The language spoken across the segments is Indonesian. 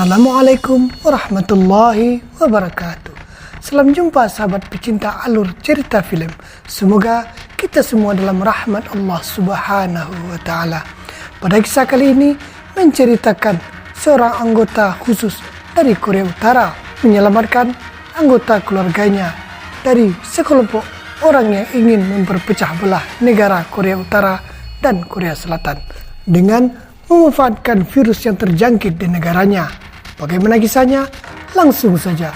Assalamualaikum warahmatullahi wabarakatuh. Salam jumpa sahabat pecinta alur cerita film. Semoga kita semua dalam rahmat Allah Subhanahu wa Ta'ala. Pada kisah kali ini menceritakan seorang anggota khusus dari Korea Utara menyelamatkan anggota keluarganya dari sekelompok orang yang ingin memperpecah belah negara Korea Utara dan Korea Selatan dengan memanfaatkan virus yang terjangkit di negaranya. Bagaimana kisahnya? Langsung saja.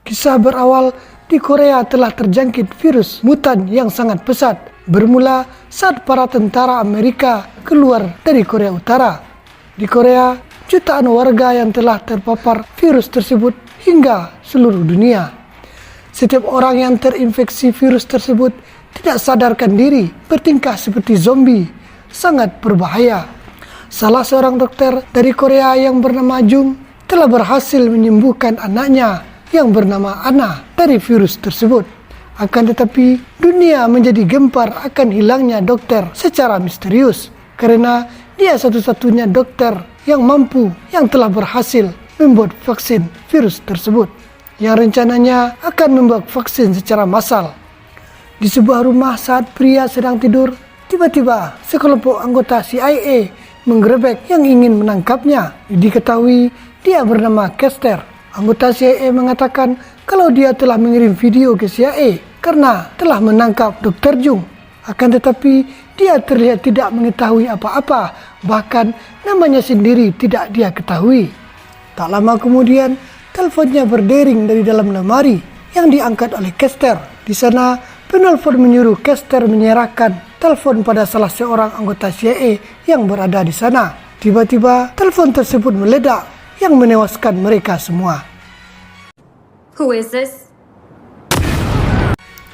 Kisah berawal di Korea telah terjangkit virus mutan yang sangat pesat. Bermula saat para tentara Amerika keluar dari Korea Utara. Di Korea, jutaan warga yang telah terpapar virus tersebut hingga seluruh dunia. Setiap orang yang terinfeksi virus tersebut tidak sadarkan diri, bertingkah seperti zombie, sangat berbahaya. Salah seorang dokter dari Korea yang bernama Jung telah berhasil menyembuhkan anaknya yang bernama Anna dari virus tersebut. Akan tetapi, dunia menjadi gempar akan hilangnya dokter secara misterius, karena dia satu-satunya dokter yang mampu yang telah berhasil membuat vaksin virus tersebut, yang rencananya akan membuat vaksin secara massal. Di sebuah rumah saat pria sedang tidur, tiba-tiba sekelompok anggota CIA menggerebek yang ingin menangkapnya. Diketahui dia bernama Kester. Anggota CIA mengatakan kalau dia telah mengirim video ke CIA karena telah menangkap Dr. Jung. Akan tetapi dia terlihat tidak mengetahui apa-apa, bahkan namanya sendiri tidak dia ketahui. Tak lama kemudian, teleponnya berdering dari dalam lemari yang diangkat oleh Kester. Di sana, penelpon menyuruh Kester menyerahkan telepon pada salah seorang anggota CIA yang berada di sana. Tiba-tiba, telepon tersebut meledak yang menewaskan mereka semua. Who is this?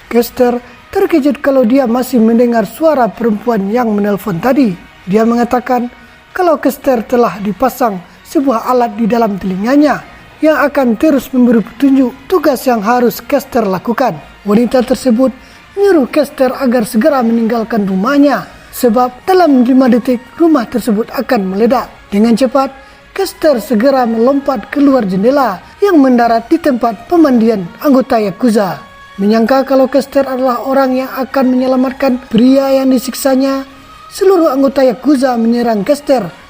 Kester terkejut kalau dia masih mendengar suara perempuan yang menelpon tadi. Dia mengatakan kalau Kester telah dipasang sebuah alat di dalam telinganya yang akan terus memberi petunjuk tugas yang harus Kester lakukan. Wanita tersebut menyuruh Kester agar segera meninggalkan rumahnya, sebab dalam 5 detik rumah tersebut akan meledak. Dengan cepat, Kester segera melompat keluar jendela yang mendarat di tempat pemandian anggota Yakuza. Menyangka kalau Kester adalah orang yang akan menyelamatkan pria yang disiksanya, seluruh anggota Yakuza menyerang Kester.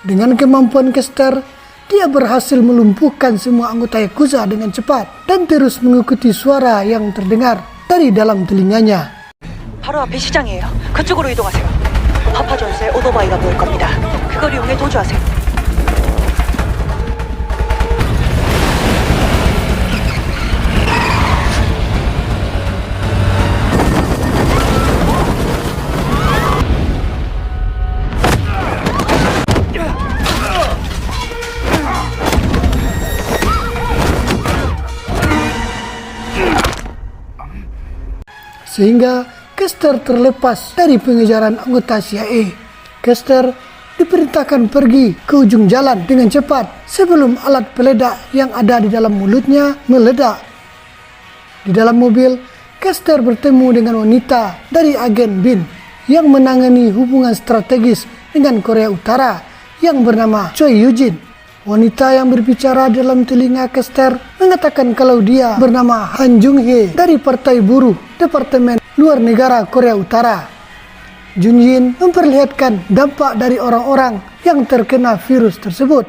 Dengan kemampuan Kester, dia berhasil melumpuhkan semua anggota Yakuza dengan cepat dan terus mengikuti suara yang terdengar dari dalam telinganya. 바로 앞에 시장이에요. 그쪽으로 이동하세요. 파파 존스의 오토바이가 보일 겁니다. 그걸 이용해 도주하세요. Sehingga Kester terlepas dari pengejaran anggota CIA. Kester diperintahkan pergi ke ujung jalan dengan cepat sebelum alat peledak yang ada di dalam mulutnya meledak. Di dalam mobil, Kester bertemu dengan wanita dari agen BIN yang menangani hubungan strategis dengan Korea Utara yang bernama Choi Yujin. Wanita yang berbicara dalam telinga Kester mengatakan kalau dia bernama Han Jung-hye dari Partai Buruh Departemen Luar Negara Korea Utara. Junjin memperlihatkan dampak dari orang-orang yang terkena virus tersebut.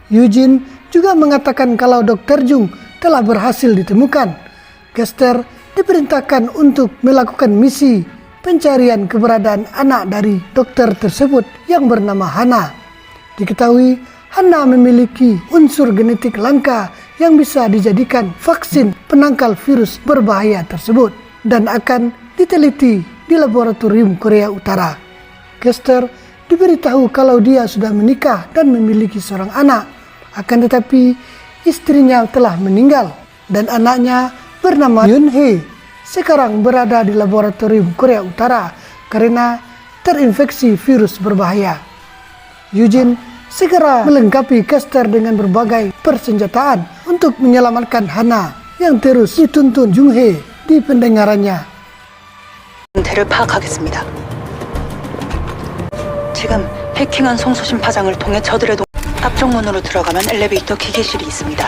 Yujin juga mengatakan kalau Dr. Jung telah berhasil ditemukan. Kester diperintahkan untuk melakukan misi pencarian keberadaan anak dari dokter tersebut yang bernama Hana. Diketahui Hana memiliki unsur genetik langka yang bisa dijadikan vaksin penangkal virus berbahaya tersebut dan akan diteliti di laboratorium Korea Utara. Kester diberitahu kalau dia sudah menikah dan memiliki seorang anak, akan tetapi istrinya telah meninggal dan anaknya bernama Yun-hee sekarang berada di laboratorium Korea Utara karena terinfeksi virus berbahaya. Eugene segera melengkapi Kester dengan berbagai persenjataan untuk menyelamatkan Hana yang terus dituntun Jung-hee di pendengarannya. 상태를 파악하겠습니다. 지금 해킹한 송수신 파장을 통해 저들의 앞쪽 문으로 들어가면 엘리베이터 기계실이 있습니다.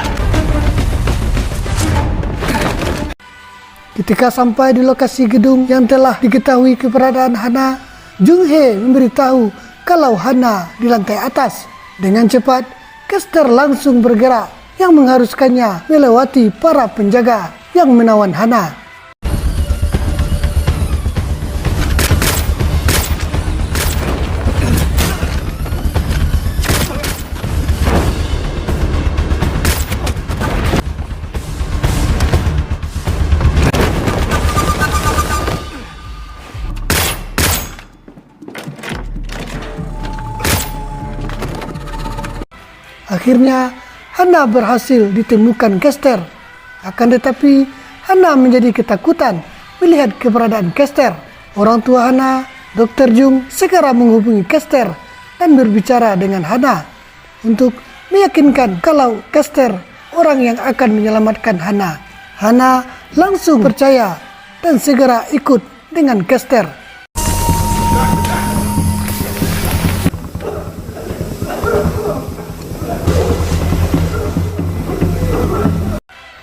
Ketika sampai di lokasi gedung yang telah diketahui keberadaan Hana, Jung-hee memberitahu kalau Hana di lantai atas. Dengan cepat, Kester langsung bergerak yang mengharuskannya melewati para penjaga yang menawan Hana. Akhirnya, Hana berhasil ditemukan Kester. Akan tetapi, Hana menjadi ketakutan melihat keberadaan Kester. Orang tua Hana, Dr. Jung, segera menghubungi Kester dan berbicara dengan Hana untuk meyakinkan kalau Kester orang yang akan menyelamatkan Hana. Hana langsung percaya dan segera ikut dengan Kester.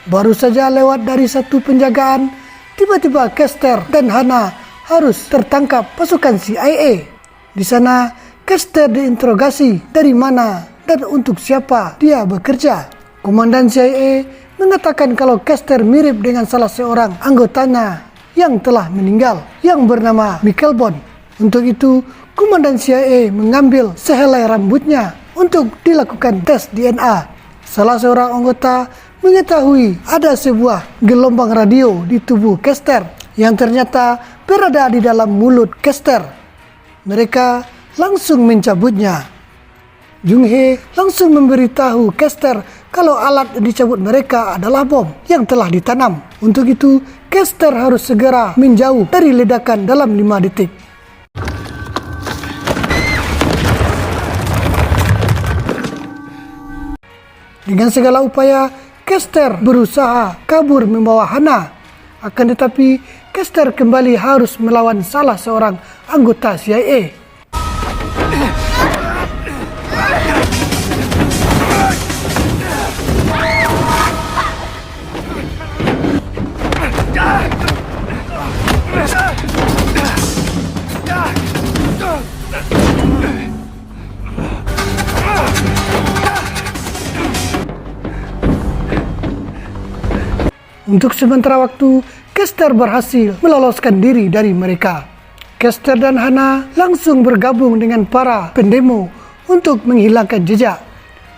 Baru saja lewat dari satu penjagaan, tiba-tiba Kester dan Hana harus tertangkap pasukan CIA. Di sana, Kester diinterogasi dari mana dan untuk siapa dia bekerja. Komandan CIA mengatakan kalau Kester mirip dengan salah seorang anggotanya yang telah meninggal, yang bernama Michael Bond. Untuk itu, Komandan CIA mengambil sehelai rambutnya untuk dilakukan tes DNA. Salah seorang anggota mengetahui ada sebuah gelombang radio di tubuh Kester yang ternyata berada di dalam mulut Kester. Mereka langsung mencabutnya. Jung-hee langsung memberitahu Kester kalau alat yang dicabut mereka adalah bom yang telah ditanam. Untuk itu, Kester harus segera menjauh dari ledakan dalam 5 detik. Dengan segala upaya, Kester berusaha kabur membawa Hana. Akan tetapi, Kester kembali harus melawan salah seorang anggota CIA. Untuk sementara waktu, Kester berhasil meloloskan diri dari mereka. Kester dan Hana langsung bergabung dengan para pendemo untuk menghilangkan jejak.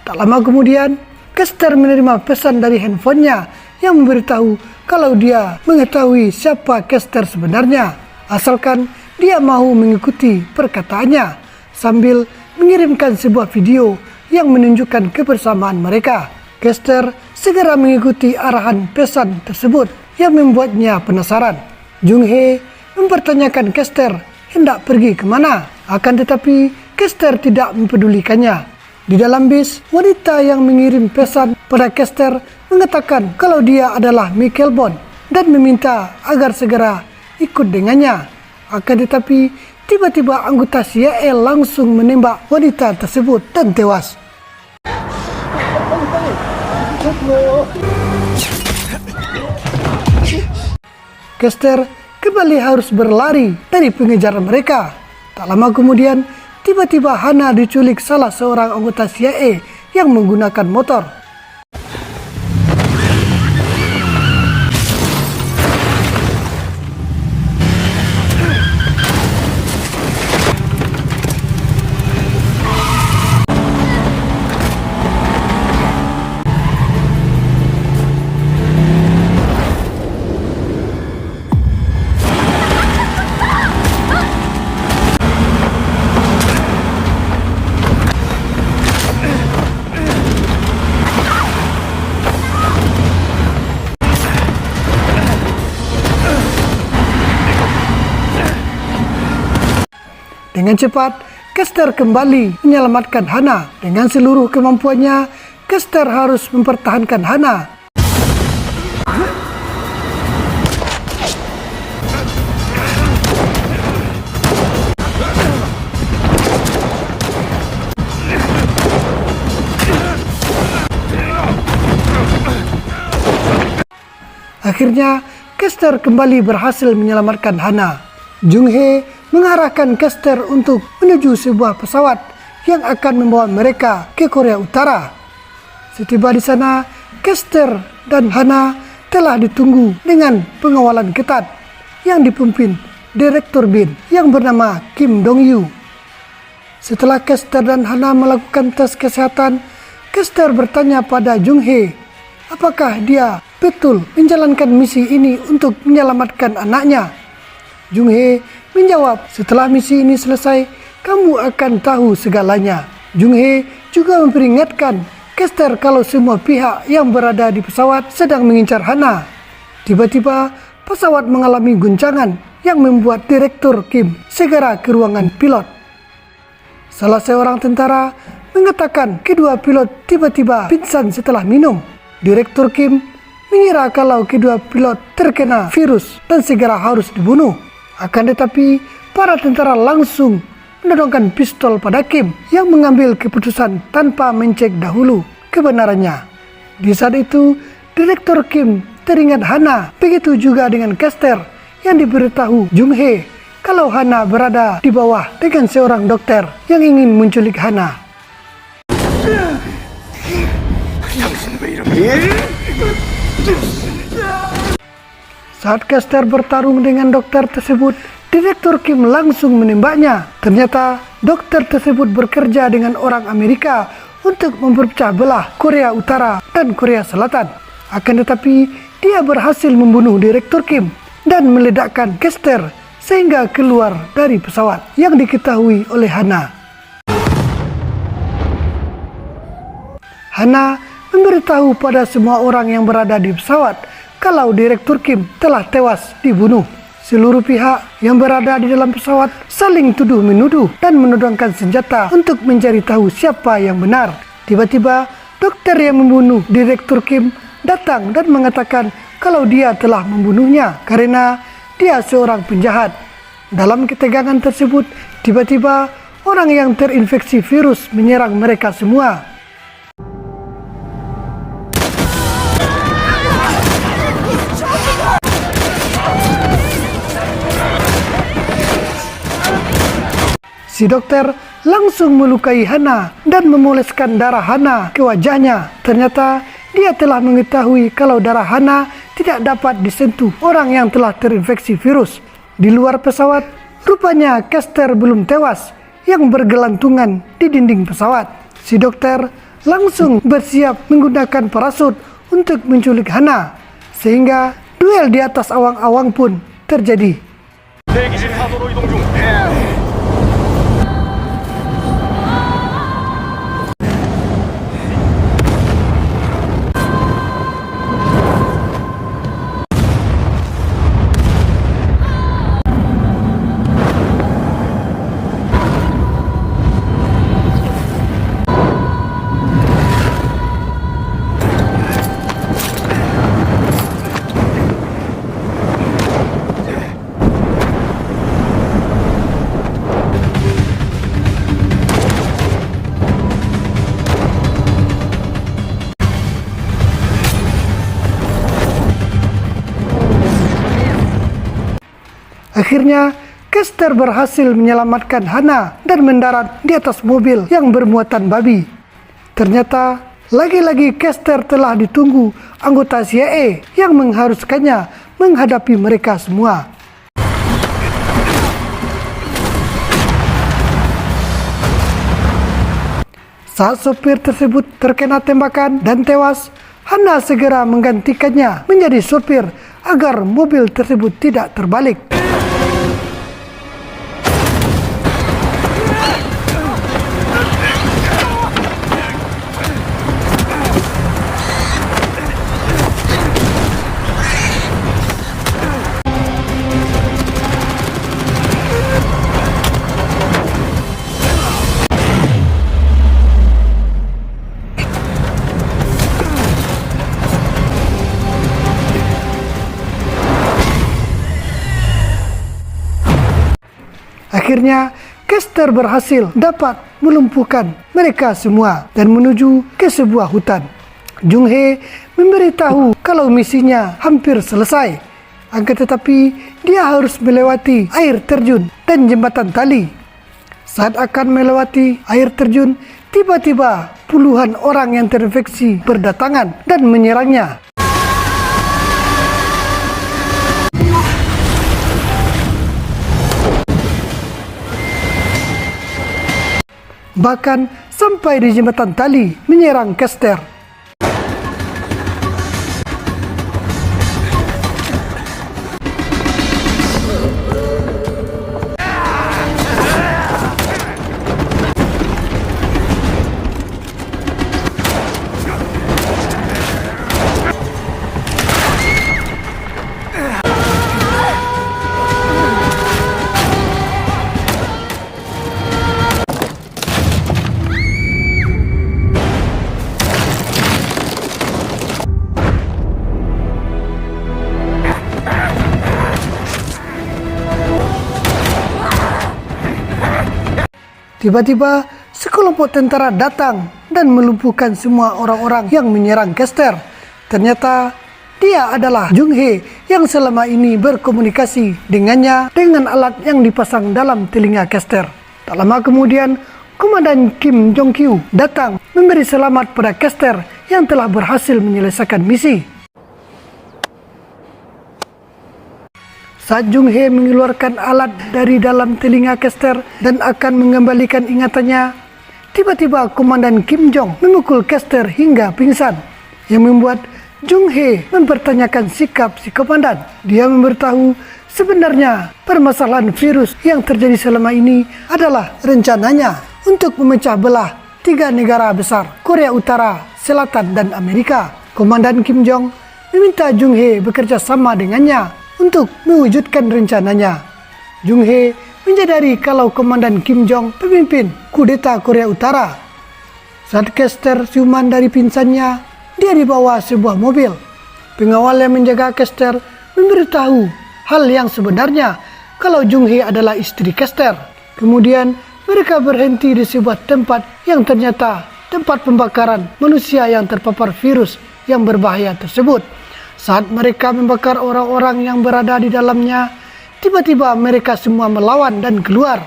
Tak lama kemudian, Kester menerima pesan dari handphonenya yang memberitahu kalau dia mengetahui siapa Kester sebenarnya, asalkan dia mau mengikuti perkataannya, sambil mengirimkan sebuah video yang menunjukkan kebersamaan mereka. Kester segera mengikuti arahan pesan tersebut yang membuatnya penasaran. Jung-hee mempertanyakan Kester hendak pergi kemana, akan tetapi Kester tidak mempedulikannya. Di dalam bis, wanita yang mengirim pesan pada Kester mengatakan kalau dia adalah Michael Bond dan meminta agar segera ikut dengannya. Akan tetapi, tiba-tiba anggota CIA langsung menembak wanita tersebut dan tewas. Kester kembali harus berlari dari pengejaran mereka. Tak lama kemudian, tiba-tiba Hana diculik salah seorang anggota CIA yang menggunakan motor. Dengan cepat, Kester kembali menyelamatkan Hana. Dengan seluruh kemampuannya, Kester harus mempertahankan Hana. Akhirnya, Kester kembali berhasil menyelamatkan Hana. Jung Hee mengarahkan Kester untuk menuju sebuah pesawat yang akan membawa mereka ke Korea Utara. Setiba di sana, Kester dan Hana telah ditunggu dengan pengawalan ketat yang dipimpin Direktur BIN yang bernama Kim Dong-yu. Setelah Kester dan Hana melakukan tes kesehatan, Kester bertanya pada Jung Hee apakah dia betul menjalankan misi ini untuk menyelamatkan anaknya. Jung Hee menjawab, setelah misi ini selesai, kamu akan tahu segalanya. Jung Hee juga memperingatkan Kester kalau semua pihak yang berada di pesawat sedang mengincar Hana. Tiba-tiba, pesawat mengalami guncangan yang membuat Direktur Kim segera ke ruangan pilot. Salah seorang tentara mengatakan kedua pilot tiba-tiba pingsan setelah minum. Direktur Kim mengira kalau kedua pilot terkena virus dan segera harus dibunuh. Akan tetapi, para tentara langsung menodongkan pistol pada Kim yang mengambil keputusan tanpa mencek dahulu kebenarannya. Di saat itu, Direktur Kim teringat Hana, begitu juga dengan Kester yang diberitahu Jung Hee kalau Hana berada di bawah dengan seorang dokter yang ingin menculik Hana. Saat Kester bertarung dengan dokter tersebut, Direktur Kim langsung menembaknya. Ternyata dokter tersebut bekerja dengan orang Amerika untuk memperpecah belah Korea Utara dan Korea Selatan. Akan tetapi, dia berhasil membunuh Direktur Kim dan meledakkan Kester sehingga keluar dari pesawat yang diketahui oleh Hana. Hana memberitahu pada semua orang yang berada di pesawat kalau Direktur Kim telah tewas dibunuh. Seluruh pihak yang berada di dalam pesawat saling tuduh-menuduh dan menodongkan senjata untuk mencari tahu siapa yang benar. Tiba-tiba, dokter yang membunuh Direktur Kim datang dan mengatakan kalau dia telah membunuhnya karena dia seorang penjahat. Dalam ketegangan tersebut, tiba-tiba orang yang terinfeksi virus menyerang mereka semua. Si dokter langsung melukai Hana dan memoleskan darah Hana ke wajahnya. Ternyata dia telah mengetahui kalau darah Hana tidak dapat disentuh orang yang telah terinfeksi virus. Di luar pesawat, rupanya Kester belum tewas yang bergelantungan di dinding pesawat. Si dokter langsung bersiap menggunakan parasut untuk menculik Hana, sehingga duel di atas awang-awang pun terjadi. Akhirnya, Kester berhasil menyelamatkan Hana dan mendarat di atas mobil yang bermuatan babi. Ternyata, lagi-lagi Kester telah ditunggu anggota CIA yang mengharuskannya menghadapi mereka semua. Saat sopir tersebut terkena tembakan dan tewas, Hana segera menggantikannya menjadi sopir agar mobil tersebut tidak terbalik. Akhirnya, Kester berhasil dapat melumpuhkan mereka semua dan menuju ke sebuah hutan. Jung Hee memberitahu kalau misinya hampir selesai. Akan tetapi, dia harus melewati air terjun dan jembatan tali. Saat akan melewati air terjun, tiba-tiba puluhan orang yang terinfeksi berdatangan dan menyerangnya. Bahkan sampai di jembatan tali menyerang Kester. Tiba-tiba, sekelompok tentara datang dan melumpuhkan semua orang-orang yang menyerang Kester. Ternyata, dia adalah Jung Hee yang selama ini berkomunikasi dengannya dengan alat yang dipasang dalam telinga Kester. Tak lama kemudian, Komandan Kim Jong-kyu datang memberi selamat pada Kester yang telah berhasil menyelesaikan misi. Saat Jung Hee mengeluarkan alat dari dalam telinga Kester dan akan mengembalikan ingatannya, tiba-tiba Komandan Kim Jong memukul Kester hingga pingsan, yang membuat Jung Hee mempertanyakan sikap si komandan. Dia memberitahu sebenarnya permasalahan virus yang terjadi selama ini adalah rencananya untuk memecah belah 3 negara besar, Korea Utara, Selatan, dan Amerika. Komandan Kim Jong meminta Jung Hee bekerja sama dengannya untuk mewujudkan rencananya. Jung Hee menyadari kalau Komandan Kim Jong pemimpin kudeta Korea Utara. Saat Kester siuman dari pingsannya, dia dibawa sebuah mobil. Pengawal yang menjaga Kester memberitahu hal yang sebenarnya kalau Jung Hee adalah istri Kester. Kemudian mereka berhenti di sebuah tempat yang ternyata tempat pembakaran manusia yang terpapar virus yang berbahaya tersebut. Saat mereka membakar orang-orang yang berada di dalamnya, tiba-tiba mereka semua melawan dan keluar.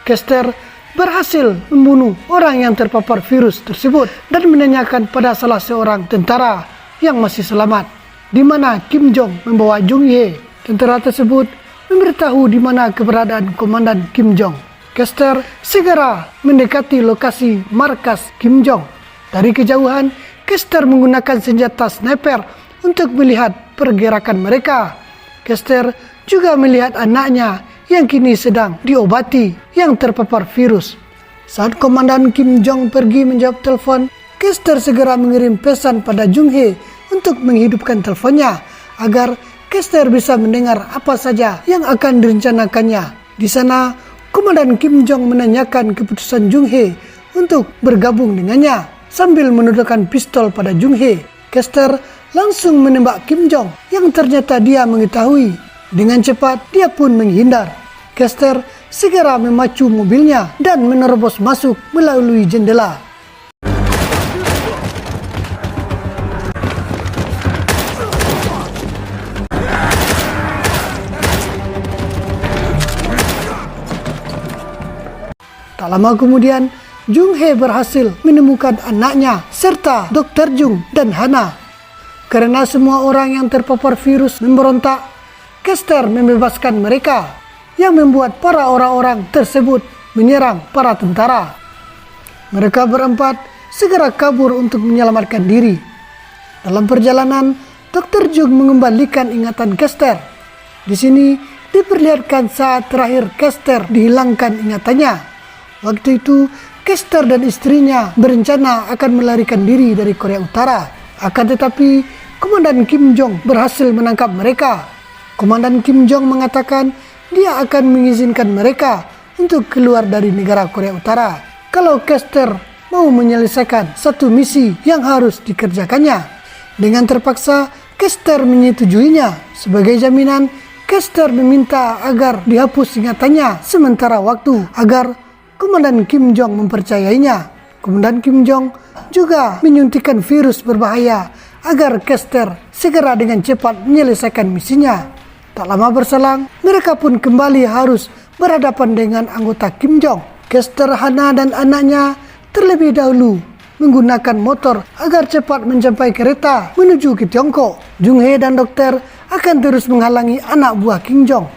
Kester berhasil membunuh orang yang terpapar virus tersebut dan menanyakan pada salah seorang tentara yang masih selamat di mana Kim Jong membawa Jung Hee. Tentara tersebut memberitahu di mana keberadaan Komandan Kim Jong. Kester segera mendekati lokasi markas Kim Jong. Dari kejauhan, Kester menggunakan senjata sniper untuk melihat pergerakan mereka. Kester juga melihat anaknya yang kini sedang diobati yang terpapar virus. Saat Komandan Kim Jong pergi menjawab telepon, Kester segera mengirim pesan pada Jung Hee untuk menghidupkan teleponnya agar Kester bisa mendengar apa saja yang akan direncanakannya. Di sana, Komandan Kim Jong menanyakan keputusan Jung Hee untuk bergabung dengannya. Sambil menodongkan pistol pada Jung Hee, Kester langsung menembak Kim Jong yang ternyata dia mengetahui. Dengan cepat, dia pun menghindar. Kester segera memacu mobilnya dan menerobos masuk melalui jendela. Tak lama kemudian, Jung Hee berhasil menemukan anaknya serta Dr. Jung dan Hana. Karena semua orang yang terpapar virus memberontak, Kester membebaskan mereka, yang membuat para orang-orang tersebut menyerang para tentara. Mereka berempat segera kabur untuk menyelamatkan diri. Dalam perjalanan, Dr. Jung mengembalikan ingatan Kester. Di sini diperlihatkan saat terakhir Kester dihilangkan ingatannya. Waktu itu, Kester dan istrinya berencana akan melarikan diri dari Korea Utara. Akan tetapi, Komandan Kim Jong berhasil menangkap mereka. Komandan Kim Jong mengatakan dia akan mengizinkan mereka untuk keluar dari negara Korea Utara kalau Kester mau menyelesaikan satu misi yang harus dikerjakannya. Dengan terpaksa, Kester menyetujuinya. Sebagai jaminan, Kester meminta agar dihapus ingatannya sementara waktu agar Komandan Kim Jong mempercayainya. Komandan Kim Jong juga menyuntikkan virus berbahaya agar Kester segera dengan cepat menyelesaikan misinya. Tak lama berselang, mereka pun kembali harus berhadapan dengan anggota Kim Jong. Kester, Hana, dan anaknya terlebih dahulu menggunakan motor agar cepat mencapai kereta menuju ke Tiongkok. Jung Hae dan dokter akan terus menghalangi anak buah Kim Jong.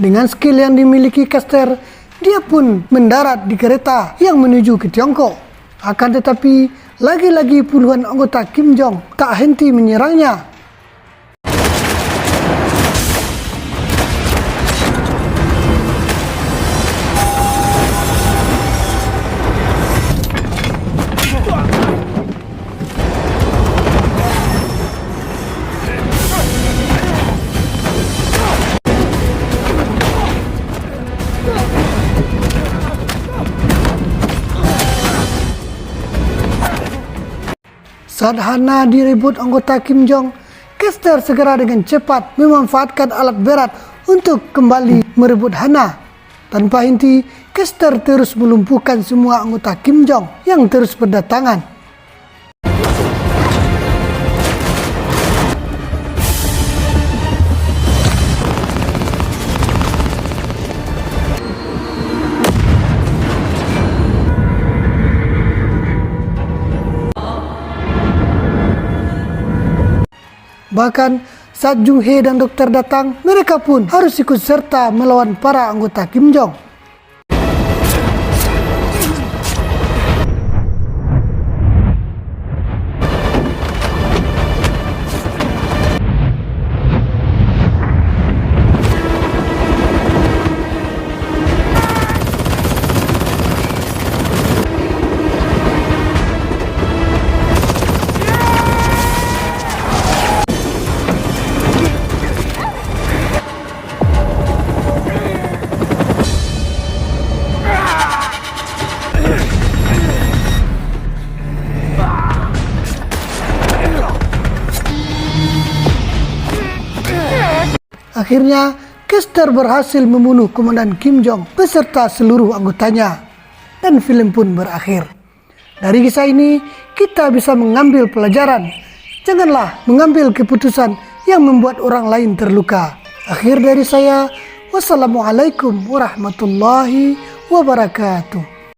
Dengan skill yang dimiliki Kester, dia pun mendarat di kereta yang menuju ke Tiongkok. Akan tetapi, lagi-lagi puluhan anggota Kim Jong tak henti menyerangnya. Saat Hana direbut anggota Kim Jong, Kester segera dengan cepat memanfaatkan alat berat untuk kembali merebut Hana. Tanpa henti, Kester terus melumpuhkan semua anggota Kim Jong yang terus berdatangan. Bahkan saat Jung Hae dan dokter datang, mereka pun harus ikut serta melawan para anggota Kim Jong. Akhirnya, Kester berhasil membunuh Komandan Kim Jong beserta seluruh anggotanya. Dan film pun berakhir. Dari kisah ini, kita bisa mengambil pelajaran. Janganlah mengambil keputusan yang membuat orang lain terluka. Akhir dari saya, wassalamualaikum warahmatullahi wabarakatuh.